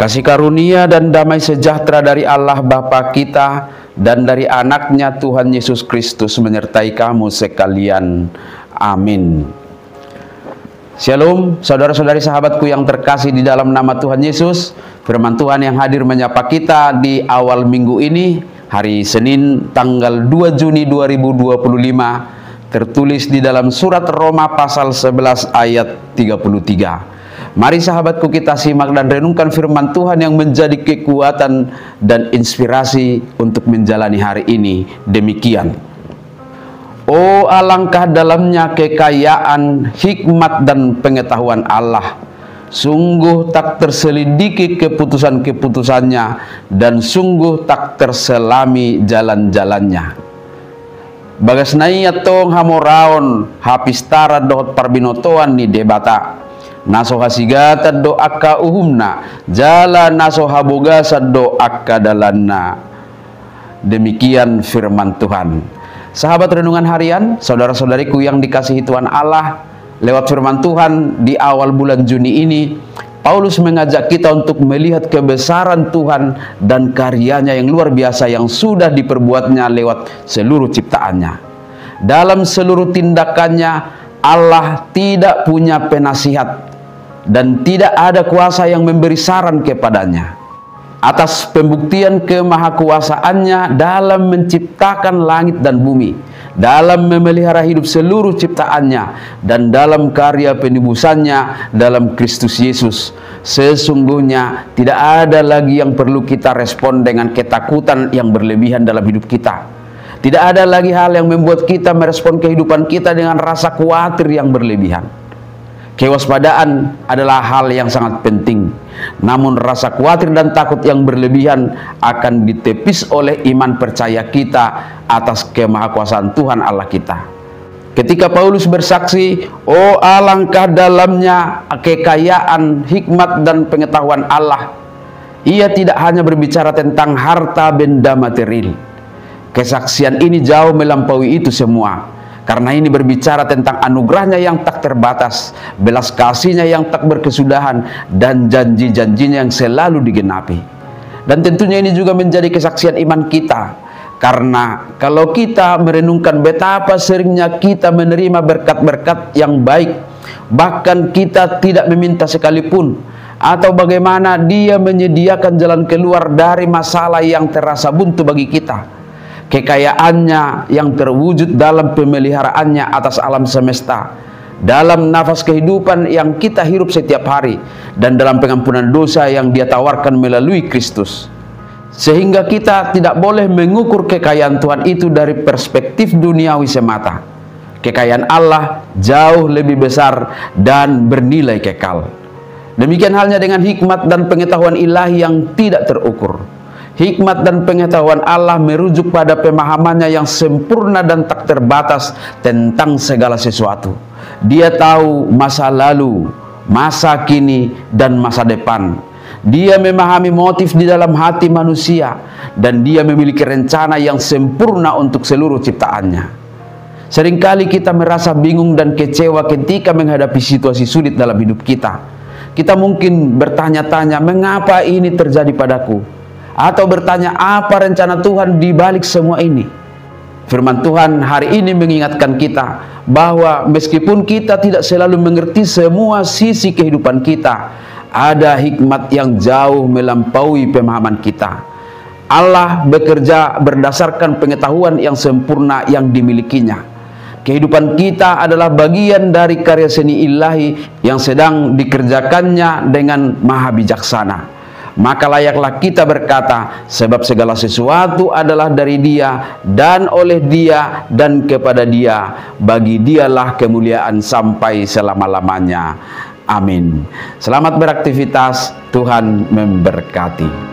Kasih karunia dan damai sejahtera dari Allah Bapa kita dan dari anaknya Tuhan Yesus Kristus menyertai kamu sekalian. Amin. Shalom, saudara-saudari sahabatku yang terkasih di dalam nama Tuhan Yesus. Firman Tuhan yang hadir menyapa kita di awal minggu ini, hari Senin tanggal 2 Juni 2025, tertulis di dalam surat Roma pasal 11 ayat 33. Mari sahabatku kita simak dan renungkan firman Tuhan yang menjadi kekuatan dan inspirasi untuk menjalani hari ini. Demikian. Oh, alangkah dalamnya kekayaan, hikmat dan pengetahuan Allah. Sungguh tak terselidiki keputusan-keputusannya dan sungguh tak terselami jalan-jalannya. Bagasnaya tong hamoraon hapistara dohot parbinotoan ni debata. Naso hasigata do akka uhumna jala naso habogasa do akka dalanna. Demikian firman Tuhan. Sahabat renungan harian, saudara-saudariku yang dikasihi Tuhan Allah, lewat firman Tuhan di awal bulan Juni ini, Paulus mengajak kita untuk melihat kebesaran Tuhan dan karyanya yang luar biasa yang sudah diperbuatnya lewat seluruh ciptaannya. Dalam seluruh tindakannya, Allah tidak punya penasihat dan tidak ada kuasa yang memberi saran kepadanya. Atas pembuktian kemahakuasaannya dalam menciptakan langit dan bumi, dalam memelihara hidup seluruh ciptaannya, dan dalam karya penebusannya dalam Kristus Yesus, sesungguhnya tidak ada lagi yang perlu kita respon dengan ketakutan yang berlebihan dalam hidup kita. Tidak ada lagi hal yang membuat kita merespon kehidupan kita dengan rasa khawatir yang berlebihan. Kewaspadaan adalah hal yang sangat penting. Namun rasa khawatir dan takut yang berlebihan akan ditepis oleh iman percaya kita atas kemahakuasaan Tuhan Allah kita. Ketika Paulus bersaksi, oh alangkah dalamnya kekayaan, hikmat dan pengetahuan Allah, ia tidak hanya berbicara tentang harta benda material. Kesaksian ini jauh melampaui itu semua. Karena ini berbicara tentang anugerahnya yang tak terbatas, belas kasihnya yang tak berkesudahan, dan janji-janjinya yang selalu digenapi. Dan tentunya ini juga menjadi kesaksian iman kita. Karena kalau kita merenungkan betapa seringnya kita menerima berkat-berkat yang baik, bahkan kita tidak meminta sekalipun, atau bagaimana Dia menyediakan jalan keluar dari masalah yang terasa buntu bagi kita. Kekayaannya yang terwujud dalam pemeliharaannya atas alam semesta, dalam nafas kehidupan yang kita hirup setiap hari, dan dalam pengampunan dosa yang Dia tawarkan melalui Kristus. Sehingga kita tidak boleh mengukur kekayaan Tuhan itu dari perspektif duniawi semata. Kekayaan Allah jauh lebih besar dan bernilai kekal. Demikian halnya dengan hikmat dan pengetahuan ilahi yang tidak terukur. Hikmat dan pengetahuan Allah merujuk pada pemahamannya yang sempurna dan tak terbatas tentang segala sesuatu. Dia tahu masa lalu, masa kini, dan masa depan. Dia memahami motif di dalam hati manusia, dan Dia memiliki rencana yang sempurna untuk seluruh ciptaannya. Seringkali kita merasa bingung dan kecewa ketika menghadapi situasi sulit dalam hidup kita. Kita mungkin bertanya-tanya, mengapa ini terjadi padaku? Atau bertanya, apa rencana Tuhan di balik semua ini? Firman Tuhan hari ini mengingatkan kita bahwa meskipun kita tidak selalu mengerti semua sisi kehidupan kita, ada hikmat yang jauh melampaui pemahaman kita. Allah bekerja berdasarkan pengetahuan yang sempurna yang dimilikinya. Kehidupan kita adalah bagian dari karya seni ilahi yang sedang dikerjakannya dengan maha bijaksana. Maka layaklah kita berkata, sebab segala sesuatu adalah dari Dia, dan oleh Dia, dan kepada Dia. Bagi Dialah kemuliaan sampai selama-lamanya. Amin. Selamat beraktivitas, Tuhan memberkati.